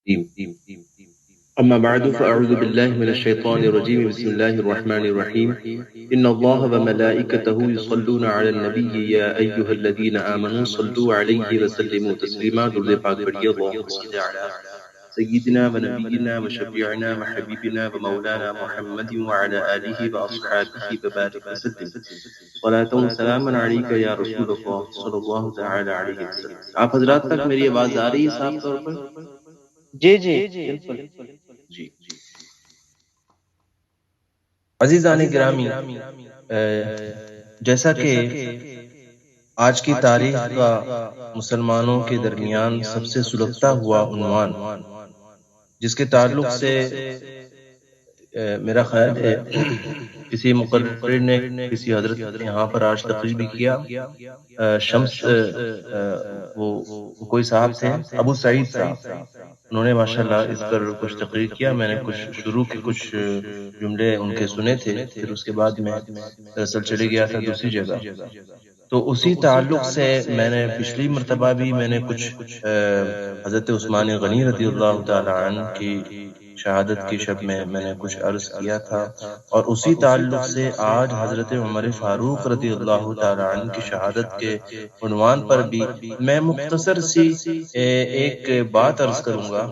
أما بعد فأعوذ بالله من الشيطان الرجيم بسم الله الرحمن الرحيم إن الله وملائكته يصلون على النبي يا أيها الذين آمنوا صلوا عليه وسلموا تسليما درود پاک پڑھیے اللهم صل على سيدنا ونبينا وشفيعنا وحبيبنا ومولانا محمد وعلى آله وأصحابه وبارك وسلم صلاة وسلاما عليك يا رسول الله صلى الله تعالى عليه وسلم۔ آپ حضرات تک میری آواز آ رہی ہے صاف طور پر؟ جی بالکل جی عزیزان گرامی، جیسا کہ آج کی تاریخ کا مسلمانوں کے درمیان سب سے سلگتا ہوا عنوان، جس کے تعلق سے میرا خیال ہے کسی مقرر نے، کسی حضرت نے یہاں پر آج تقریر بھی کیا، شمس وہ کوئی صاحب تھے، ابو سعید صاحب، انہوں نے ماشاءاللہ اس پر کچھ تقریر کیا۔ میں نے کچھ شروع کے کچھ جملے ان کے سنے تھے، پھر اس کے بعد میں دراصل چلے گیا تھا دوسری جگہ۔ تو اسی تعلق سے میں نے پچھلی مرتبہ بھی میں نے کچھ حضرت عثمان غنی رضی اللہ تعالی عنہ کی شہادت کی شب میں نے کچھ عرض کیا تھا، اور اسی تعلق سے آج حضرت عمر فاروق رضی اللہ تعالی عنہ کی شہادت کے عنوان پر بھی میں مختصر سی ایک بات عرض کروں گا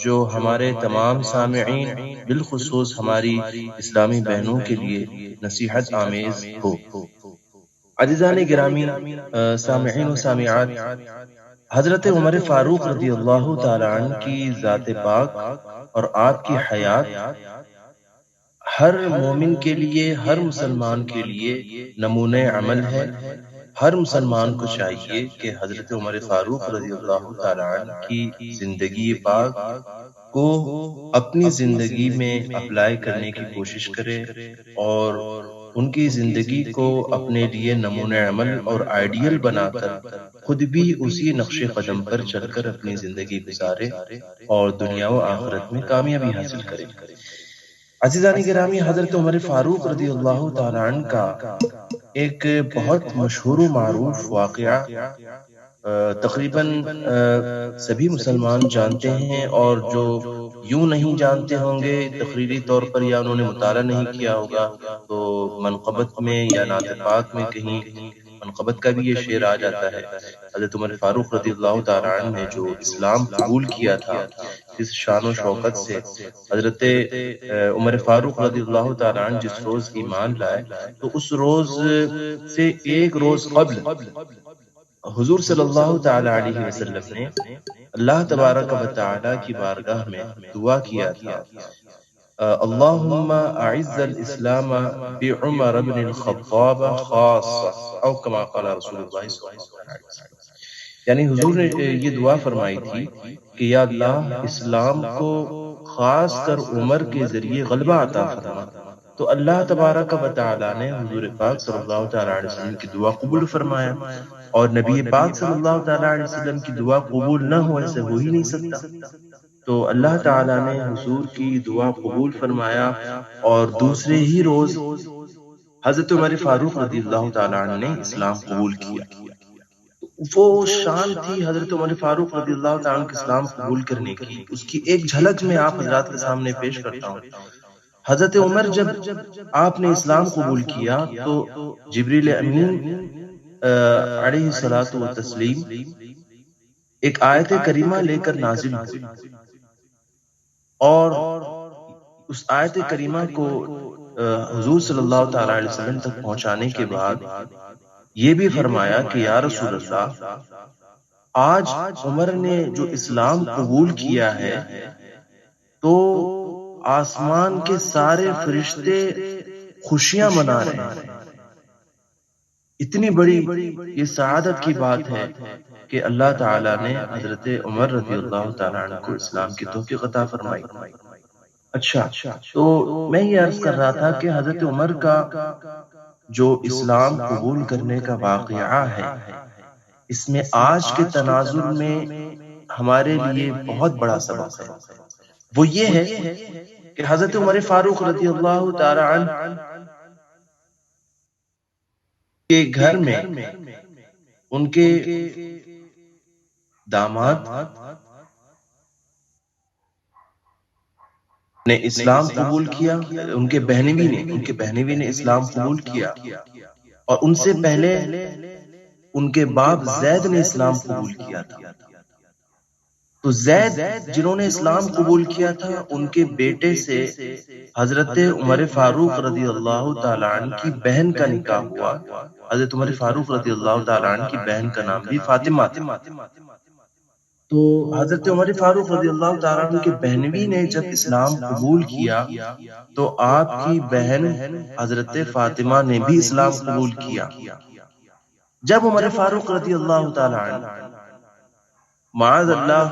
جو ہمارے تمام سامعین بالخصوص ہماری اسلامی بہنوں کے لیے نصیحت آمیز ہو۔ عزیزان گرامی، سامعین و سامعات، حضرت عمر فاروق رضی اللہ تعالی عنہ کی ذات پاک اور آپ کی حیات ہر مومن کے لیے، ہر مسلمان کے لیے نمونہ عمل ہے۔ ہر مسلمان کو چاہیے کہ حضرت عمر فاروق رضی اللہ تعالی عنہ کی زندگی پاک کو اپنی زندگی میں اپلائی کرنے کی کوشش کرے، اور ان کی زندگی کو اپنے لیے نمونہ عمل اور آئیڈیل بنا کر خود بھی اسی نقش قدم پر چل کر اپنی زندگی گزارے اور دنیا و آخرت میں کامیابی حاصل کرے۔ عزیزان گرامی، حضرت عمر فاروق رضی اللہ تعالی عنہ کا ایک بہت مشہور و معروف واقعہ تقریباً سبھی مسلمان جانتے ہیں، اور جو یوں نہیں جانتے ہوں گے تقریری طور پر یا انہوں نے مطالعہ نہیں کیا ہوگا تو منقبت میں یا نعت پاک میں کہیں منقبت کا بھی یہ شعر آ جاتا ہے۔ حضرت عمر فاروق رضی اللہ تعالی عنہ نے جو اسلام قبول کیا تھا، جس شان و شوکت سے حضرت عمر فاروق رضی اللہ تعالی عنہ جس روز ایمان لائے، تو اس روز سے ایک روز قبل حضور صلی اللہ تعالی علیہ وسلم نے اللہ تبارک و تعالی کی بارگاہ میں دعا کیا تھا، اللہم اعز الاسلام بعمر بن الخطاب خاصہ، او کما قال رسول اللہ صلی اللہ علیہ وسلم۔ یعنی حضور نے یہ دعا فرمائی تھی کہ یا اللہ، اسلام کو خاص کر عمر کے ذریعے غلبہ عطا فرما۔ تو اللہ تبارک و تعالی نے حضور پاک صلی اللہ تعالی علیہ وسلم کی دعا قبول فرمایا، اور نبی پاک صلی اللہ تعالی علیہ وسلم کی دعا قبول نہ ہو ایسے ہو ہی نہیں سکتا۔ تو اللہ تعالی نے حضور کی دعا قبول فرمایا، اور دوسرے ہی روز حضرت عمر فاروق رضی اللہ تعالی عنہ نے اسلام قبول کیا۔ وہ شان تھی حضرت عمر فاروق رضی اللہ تعالی عنہ کے اسلام قبول کرنے کی، اس کی ایک جھلک میں آپ حضرات کے سامنے پیش کرتا ہوں۔ حضرت عمر جب آپ نے اسلام قبول کیا تو جبریل امین علیہ الصلوۃ والتسلیم ایک آیت کریمہ لے کر نازل ہوئی، اور اس آیت کریمہ کو حضور صلی اللہ تعالی علیہ وسلم تک پہنچانے کے بعد یہ بھی فرمایا کہ یا رسول اللہ، آج عمر نے جو اسلام قبول کیا ہے تو آسمان کے سارے فرشتے خوشیاں منا رہے ہیں۔ اتنی بڑی یہ سعادت کی بات ہے کہ اللہ تعالیٰ نے حضرت عمر رضی اللہ تعالیٰ عنہ کو اسلام کی توفیق عطا فرمائی۔ اچھا، تو میں یہ عرض کر رہا تھا کہ حضرت عمر کا جو اسلام قبول کرنے کا واقعہ ہے، اس میں آج کے تناظر میں ہمارے لیے بہت بڑا سبق ہے۔ وہ یہ ہے کہ حضرت عمر فاروق رضی اللہ تعالی عنہ کے گھر میں ان کے داماد نے اسلام قبول کیا، ان کے بہنوی نے اسلام قبول کیا، اور ان سے پہلے ان کے باپ زید نے اسلام قبول کیا تھا۔ تو زید جنہوں نے اسلام قبول کیا تھا، ان کے بیٹے سے حضرت عمر فاروق رضی اللہ تعالیٰ عنہ کی بہن کا نکاح ہوا۔ حضرت عمر فاروق رضی اللہ تعالیٰ عنہ کی بہن کا نام بھی فاطمہ تھا۔ تو حضرت عمر فاروق رضی اللہ تعالیٰ عنہ کے بہنوی نے جب اسلام قبول کیا تو آپ کی بہن حضرت فاطمہ نے بھی اسلام قبول کیا۔ جب عمر فاروق رضی اللہ تعالیٰ عنہ معاذ اللہ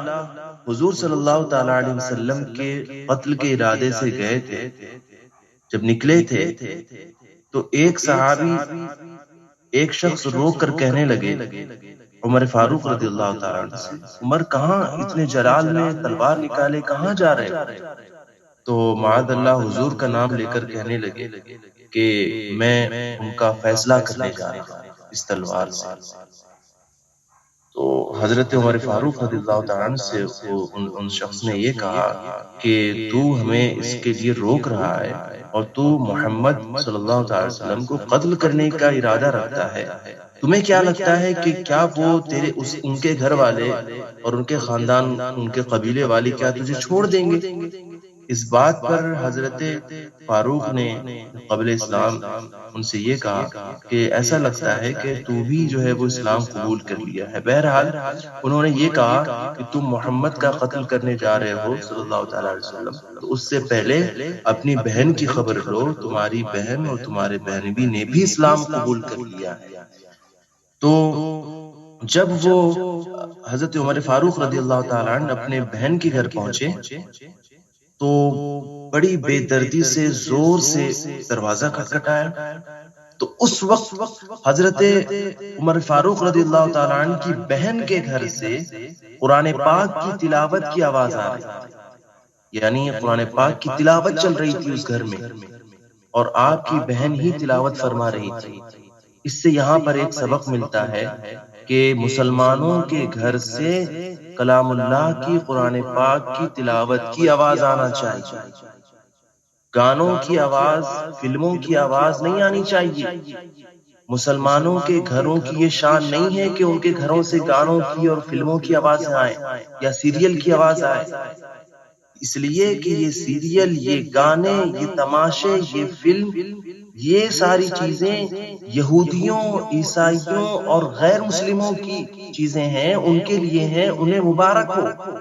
حضور صلی اللہ تعالیٰ علیہ وسلم کے قتل کے ارادے سے گئے تھے، جب نکلے تھے تو ایک صحابی، ایک شخص روک کر کہنے لگے عمر فاروق رضی اللہ تعالیٰ عنہ سے، عمر کہاں اتنے جلال میں تلوار نکالے کہاں جا رہے؟ تو معاذ اللہ حضور کا نام لے کر کہنے لگے کہ میں ان کا فیصلہ کرنے جا رہا ہوں اس تلوار سے۔ تو حضرت عمر فاروق رضی اللہ تعالیٰ عنہ سے ان شخص نے یہ کہا کہ تو ہمیں اس کے لیے روک رہا ہے اور تو محمد صلی اللہ علیہ وسلم کو قتل کرنے کا ارادہ رکھتا ہے، تمہیں کیا لگتا ہے کہ کیا وہ تیرے ان کے گھر والے اور ان کے خاندان، ان کے قبیلے والے کیا تجھے چھوڑ دیں گے؟ اس بات پر حضرت فاروق نے قبل اسلام ان سے یہ کہا کہ ایسا لگتا ہے کہ تو بھی جو ہے وہ اسلام قبول کر لیا ہے۔ بہرحال انہوں نے یہ کہا کہ تم محمد کا قتل کرنے جا رہے ہو صلی اللہ تعالیٰ علیہ وسلم، تو اس سے پہلے اپنی بہن کی خبر لو، تمہاری بہن اور تمہارے بہنوی نے بھی اسلام قبول کر لیا ہے۔ تو جب وہ حضرت عمر فاروق رضی اللہ تعالیٰ عنہ اپنے بہن کے گھر پہنچے تو بڑی بے دردی سے زور سے دروازہ کھٹکھٹایا، تو اس وقت حضرت عمر فاروق رضی اللہ تعالیٰ عنہ کی بہن کے گھر سے قرآن پاک کی تلاوت کی آواز آ رہی تھی، یعنی قرآن پاک کی تلاوت چل رہی تھی اس گھر میں، اور آپ کی بہن ہی تلاوت فرما رہی تھی۔ اس سے یہاں پر ایک سبق ملتا ہے کہ مسلمانوں کے گھر سے کلام اللہ کی، قرآن پاک کی تلاوت کی آواز آنا چاہیے، گانوں کی آواز، فلموں کی آواز نہیں آنی چاہیے۔ مسلمانوں کے گھروں کی یہ شان نہیں ہے کہ ان کے گھروں سے گانوں کی اور فلموں کی آوازیں آئیں یا سیریل کی آواز آئے، اس لیے کہ یہ سیریل، یہ گانے، یہ تماشے، یہ فلم، یہ ساری چیزیں یہودیوں، عیسائیوں اور غیر مسلموں کی چیزیں ہیں، ان کے لیے ہیں، انہیں مبارک ہو۔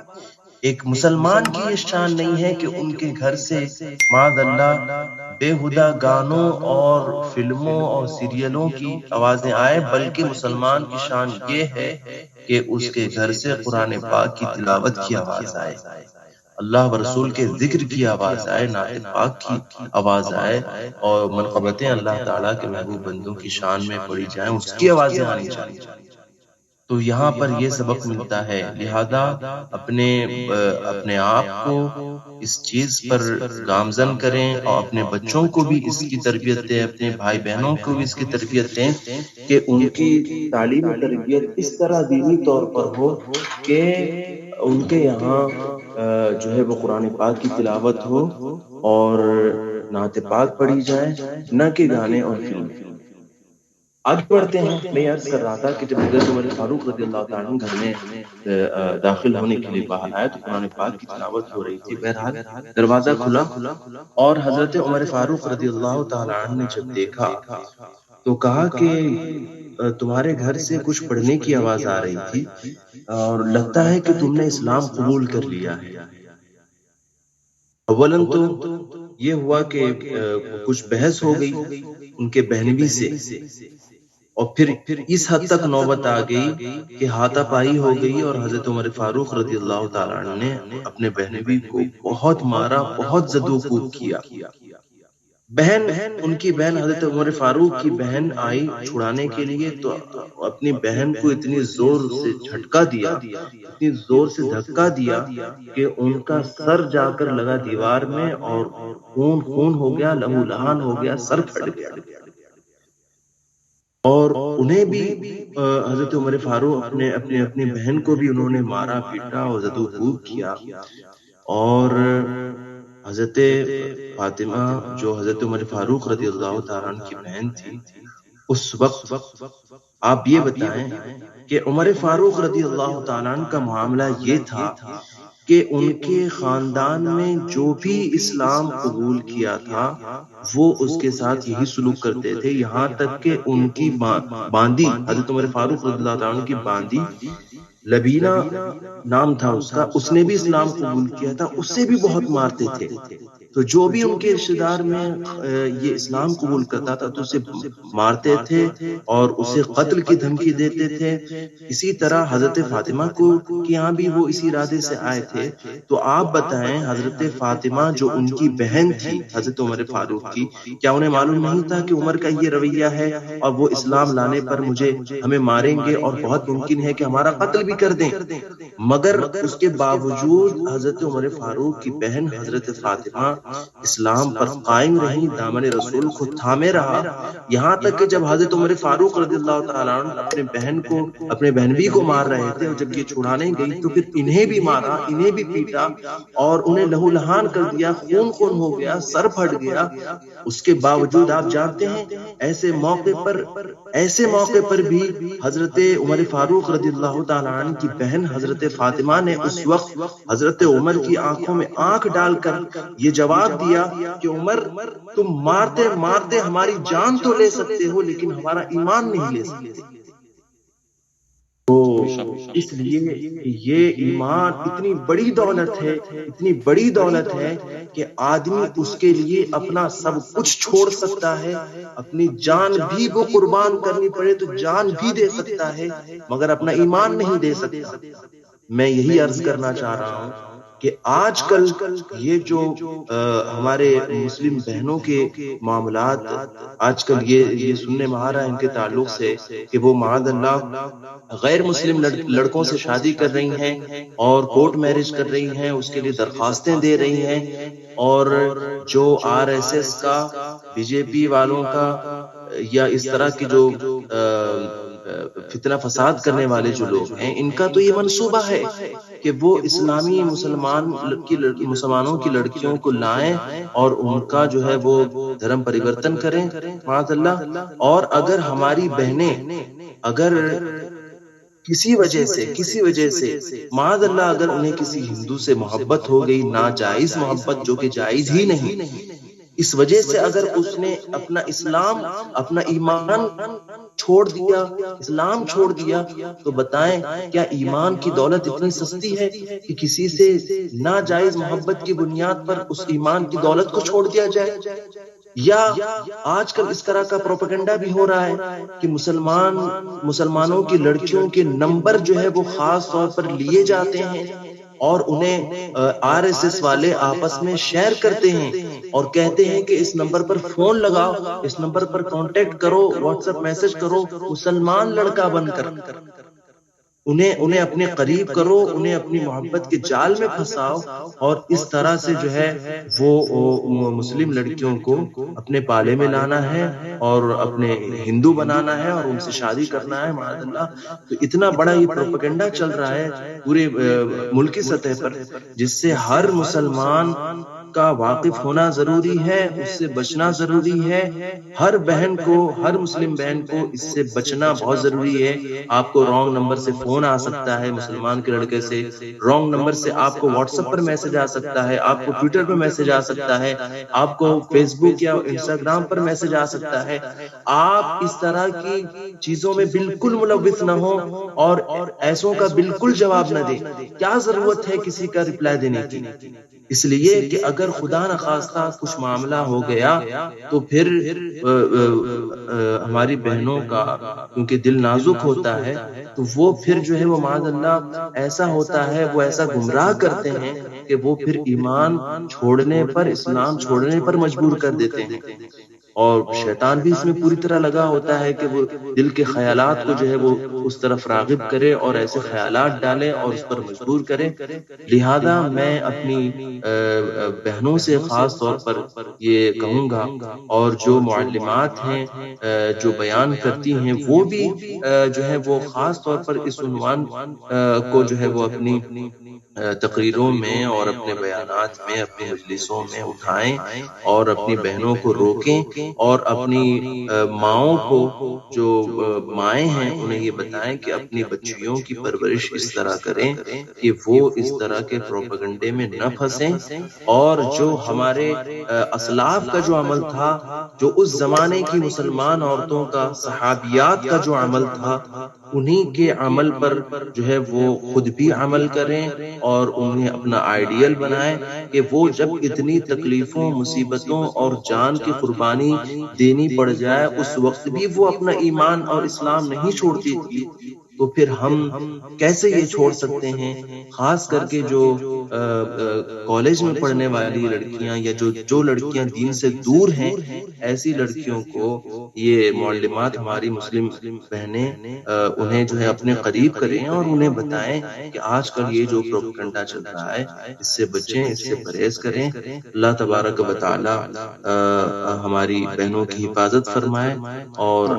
ایک مسلمان کی یہ شان نہیں ہے کہ ان کے گھر سے معاذ اللہ بے ہدہ گانوں اور فلموں اور سیریلوں کی آوازیں آئے، بلکہ مسلمان کی شان یہ ہے کہ اس کے گھر سے قرآن پاک کی تلاوت کی آواز آئے، اللہ و رسول کے ذکر کی آواز آئے، نعت پاک کی آواز آئے، اور منقبتیں اللہ تعالیٰ کے محبوب بندوں کی شان میں پڑھی جائیں، اس کی آوازیں آنی چاہیے۔ تو یہاں پر یہ سبق ملتا ہے، لہذا اپنے آپ کو اس چیز پر گامزن کریں اور اپنے بچوں کو بھی اس کی تربیت دیں، اپنے بھائی بہنوں کو بھی اس کی تربیت دیں کہ ان کی تعلیم و تربیت اس طرح دینی طور پر ہو کہ ان کے یہاں جو ہے وہ قرآن پاک کی تلاوت ہو اور نعت پاک پڑھی جائے، نہ کہ گانے اور فلم۔ آج پڑھتے ہیں، میں عرض کر رہا تھا کہ جب حضرت عمر فاروق رضی اللہ تعالیٰ عنہ گھر میں داخل ہونے کے لیے باہر آئے تو قرآن پاک کی تلاوت ہو رہی تھی۔ بہرحال دروازہ کھلا اور حضرت عمر فاروق رضی اللہ تعالیٰ عنہ نے جب دیکھا تو کہا کہ تمہارے گھر سے کچھ پڑھنے کی آواز آ رہی تھی اور لگتا ہے کہ تم نے اسلام قبول کر لیا ہے۔ اولاً تو یہ ہوا کہ کچھ بحث ہو گئی ان کے بہنوی سے، اور پھر اس حد تک نوبت آ گئی کہ ہاتھا پائی ہو گئی، اور حضرت عمر فاروق رضی اللہ تعالیٰ عنہ نے اپنے بہنوی کو بہت مارا، بہت زد و کوب کیا۔ ان کی بہن حضرت عمر فاروق کی بہن آئی چھڑانے کے لیے تو اپنی بہن کو اتنی زور سے جھٹکا دیا، اتنی زور سے دھکا دیا کہ ان کا سر جا کر لگا دیوار میں اور خون خون ہو گیا، لہو لہان ہو گیا، سر پھٹ گیا۔ اور انہیں بھی حضرت عمر فاروق اپنی بہن کو بھی انہوں نے مارا پیٹا اور زد و کوب کیا، اور حضرت فاطمہ جو حضرت عمر فاروق رضی اللہ تعالیٰ عنہ کی بہن تھی، اس وقت آپ یہ بتائیں کہ عمر فاروق رضی اللہ تعالیٰ عنہ کا معاملہ یہ تھا کہ ان کے خاندان میں جو بھی اسلام قبول کیا تھا وہ اس کے ساتھ یہی سلوک کرتے تھے، یہاں تک کہ ان کی باندی حضرت عمر فاروق رضی اللہ تعالیٰ عنہ کی باندی لبینہ نام تھا اس کا، اس نے بھی اسلام قبول کیا تھا، اس سے بھی بہت مارتے تھے۔ تو جو بھی ان کے رشتے دار میں یہ اسلام قبول کرتا تھا تو اسے مارتے تھے اور اسے قتل کی دھمکی دیتے تھے۔ اسی طرح حضرت فاطمہ کو یہاں بھی وہ اسی ارادے سے آئے تھے۔ تو آپ بتائیں حضرت فاطمہ جو ان کی بہن تھی حضرت عمر فاروق کی، کیا انہیں معلوم نہیں تھا کہ عمر کا یہ رویہ ہے اور وہ اسلام لانے پر ہمیں ماریں گے اور بہت ممکن ہے کہ ہمارا قتل بھی کر دیں؟ مگر اس کے باوجود حضرت عمر فاروق کی بہن حضرت فاطمہ اسلام پر قائم رہی، دامن رسول کو تھامے رہا، یہاں تک کہ جب حضرت عمر فاروق رضی اللہ تعالیٰ عنہ اپنے بہنوی کو مار رہے تھے اور جب یہ چھڑانے گئی تو پھر انہیں بھی مارا، انہیں بھی پیٹا اور انہیں لہو لہان کر دیا، خون خون ہو گیا، سر پھٹ گیا۔ اس کے باوجود آپ جانتے ہیں ایسے موقع پر بھی حضرت عمر فاروق رضی اللہ تعالیٰ عنہ کی بہن حضرت فاطمہ نے اس وقت حضرت عمر کی آنکھوں میں آنکھ ڈال کر یہ جواب دیا کہ عمر، تم مارتے مارتے ہماری جان تو لے سکتے ہو لیکن ہمارا ایمان نہیں لے سکتے۔ تو اس لیے یہ ایمان اتنی بڑی دولت ہے کہ آدمی اس کے لیے اپنا سب کچھ چھوڑ سکتا ہے، اپنی جان بھی وہ قربان کرنی پڑے تو جان بھی دے سکتا ہے، مگر اپنا ایمان نہیں دے سکتا۔ میں یہی عرض کرنا چاہ رہا ہوں کہ آج کل یہ جو ہمارے مسلم بہنوں کے معاملات آج کل یہ سننے میں آ رہا ہے ان کے تعلق سے کہ وہ معاذ اللہ غیر مسلم لڑکوں سے شادی کر رہی ہیں اور کورٹ میرج کر رہی ہیں، اس کے لیے درخواستیں دے رہی ہیں، اور جو RSS کا، بی جے پی والوں کا یا اس طرح کی جو فتنہ فساد کرنے والے جو لوگ ہیں، ان کا تو یہ منصوبہ ہے کہ وہ اسلامی مسلمانوں کی لڑکیوں کو لائیں اور ان کا جو ہے وہ دھرم پریورتن کریں معاذ اللہ۔ اور اگر ہماری بہنیں کسی وجہ سے معاذ اللہ اگر انہیں کسی ہندو سے محبت ہو گئی، ناجائز محبت جو کہ جائز ہی نہیں، اس وجہ سے اگر اس نے اپنا اسلام، اپنا ایمان اسلام چھوڑ دیا تو بتائیں کیا ایمان کی دولت اتنی سستی ہے کہ کسی سے ناجائز محبت کی بنیاد پر اس ایمان کی دولت کو چھوڑ دیا جائے؟ یا آج کل اس طرح کا پروپیگنڈا بھی ہو رہا ہے کہ مسلمانوں کی لڑکیوں کے نمبر جو ہے وہ خاص طور پر لیے جاتے ہیں اور انہیں RSS والے آپس میں شیئر کرتے ہیں اور کہتے ہیں کہ اس نمبر پر فون لگاؤ، اس نمبر پر کانٹیکٹ کرو، واٹس ایپ میسج کرو، مسلمان لڑکا بن کر انہیں اپنے قریب کرو، انہیں اپنی محبت کے جال میں پھنساؤ اور اس طرح سے جو ہے وہ مسلم لڑکیوں کو اپنے پالے میں لانا ہے اور اپنے ہندو بنانا ہے اور ان سے شادی کرنا ہے معاذ اللہ۔ تو اتنا بڑا یہ پروپیگنڈا چل رہا ہے پورے ملکی سطح پر، جس سے ہر مسلمان کا واقف ہونا ضروری ہے، اس سے بچنا ضروری ہے۔ ہر مسلم بہن کو اس سے بچنا بہت ضروری ہے۔ آپ کو رانگ نمبر سے فون آ سکتا ہے مسلمان کے لڑکے سے، رانگ نمبر سے آپ کو واٹس ایپ پر میسج آ سکتا ہے، آپ کو ٹویٹر پر میسج آ سکتا ہے، آپ کو فیس بک یا انسٹاگرام پر میسج آ سکتا ہے۔ آپ اس طرح کی چیزوں میں بالکل ملوث نہ ہو اور ایسوں کا بالکل جواب نہ دیں۔ کیا ضرورت ہے کسی کا رپلائی دینے کی؟ اس لیے کہ اگر خدا نخواستہ کچھ معاملہ ہو گیا تو پھر ہماری بہنوں کا کیونکہ دل نازک ہوتا ہے تو وہ پھر جو ہے وہ معاذ اللہ ایسا ہوتا ہے، وہ ایسا گمراہ کرتے ہیں کہ وہ پھر ایمان چھوڑنے پر، اسلام چھوڑنے پر مجبور کر دیتے ہیں۔ اور شیطان بھی اس میں پوری طرح لگا ہوتا ہے کہ وہ دل کے خیالات کو جو ہے وہ اس طرف راغب کرے اور ایسے خیالات ڈالے اور اس پر مجبور کرے۔ لہذا میں اپنی بہنوں سے خاص طور پر یہ کہوں گا، اور جو معلمات ہیں جو بیان کرتی ہیں وہ بھی جو ہے وہ خاص طور پر اس عنوان کو جو ہے وہ اپنی تقریروں میں اور اپنے بیانات میں اپنی مجلسوں میں اٹھائیں اور اپنی بہنوں کو روکیں اور اپنی ماؤں کو جو مائیں ہیں انہیں یہ بتائیں کہ اپنی بچیوں کی پرورش اس طرح کریں کہ وہ اس طرح کے پروپیگنڈے میں نہ پھنسیں، اور جو ہمارے اسلاف کا جو عمل تھا، جو اس زمانے کی مسلمان عورتوں کا، صحابیات کا جو عمل تھا، انہی کے عمل پر جو ہے وہ خود بھی عمل کریں اور انہیں اپنا آئیڈیل بنائیں کہ وہ جب اتنی تکلیفوں، مصیبتوں اور جان کی قربانی دینی پڑ جائے اس وقت بھی وہ اپنا ایمان اور اسلام نہیں چھوڑتی تھی، تو پھر ہم کیسے یہ چھوڑ سکتے ہیں؟ خاص کر کے جو کالج میں پڑھنے والی لڑکیاں یا جو لڑکیاں دین سے دور ہیں، ایسی لڑکیوں کو یہ معلمات ہماری مسلم بہنیں انہیں جو ہے اپنے قریب کریں اور انہیں بتائیں کہ آج کل یہ جو پروپیگنڈا چل رہا ہے اس سے بچیں، اس سے پرہیز کریں۔ اللہ تبارک و تعالی ہماری بہنوں کی حفاظت فرمائے، اور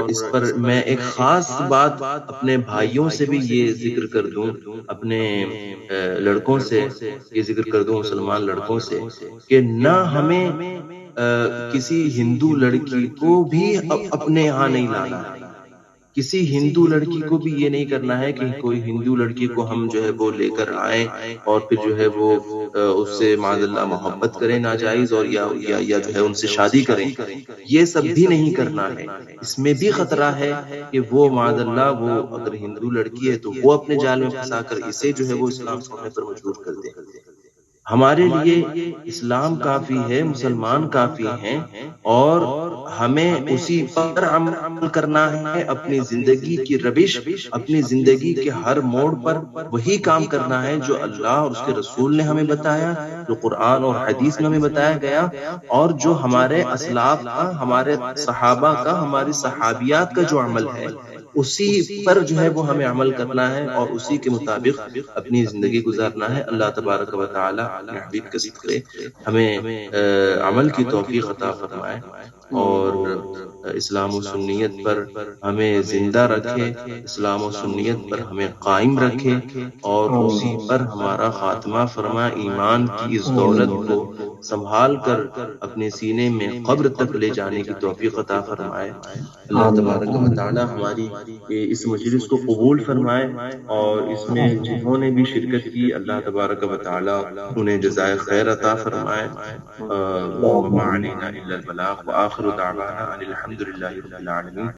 اس پر میں ایک خاص بات اپنے بھائیوں سے بھی یہ ذکر کر دوں، اپنے لڑکوں سے یہ ذکر کر دوں، مسلمان لڑکوں سے، کہ نہ ہمیں کسی ہندو لڑکی کو بھی اپنے یہاں نہیں لانا ہے، کسی ہندو لڑکی کو بھی یہ نہیں کرنا ہے کہ کوئی ہندو لڑکی کو ہم جو ہے وہ لے کر آئیں اور پھر جو ہے وہ اس سے معاذ اللہ محبت کریں ناجائز، اور یا جو ہے ان سے شادی کریں، یہ سب بھی نہیں کرنا ہے۔ اس میں بھی خطرہ ہے کہ وہ معاذ اللہ وہ اگر ہندو لڑکی ہے تو وہ اپنے جال میں پھنسا کر اسے جو ہے وہ اسلام چھوڑنے پر مجبور کر دے۔ ہمارے لیے اسلام کافی ہے، مسلمان کافی ہیں، اور ہمیں اسی پر عمل کرنا ہے، اپنی زندگی کی روش، اپنی زندگی کے ہر موڑ پر وہی کام کرنا ہے جو اللہ اور اس کے رسول نے ہمیں بتایا، جو قرآن اور حدیث میں ہمیں بتایا گیا، اور جو ہمارے اسلاف کا، ہمارے صحابہ کا، ہماری صحابیات کا جو عمل ہے اسی پر جو ہے وہ ہمیں عمل کرنا ہے اور اسی کے مطابق اپنی زندگی گزارنا ہے۔ اللہ تبارک و تعالی اپنے حبیب کے صدقے ہمیں عمل کی توفیق عطا فرمائے اور اسلام و سنیت پر ہمیں زندہ رکھے، اسلام و سنیت پر ہمیں قائم رکھے، اور اسی پر ہمارا خاتمہ فرما، ایمان کی اس دولت کو سنبھال کر اپنے سینے میں قبر تک لے جانے کی توفیق عطا فرمائے۔ اللہ تبارک و تعالی ہماری اس مجلس کو قبول فرمائے، اور اس میں جنہوں نے بھی شرکت کی اللہ تبارک و تعالی انہیں جزائے خیر عطا فرمائے۔ وما علینا الا البلاغ، وآخر دعوانا ان الحمد للہ رب العالمین۔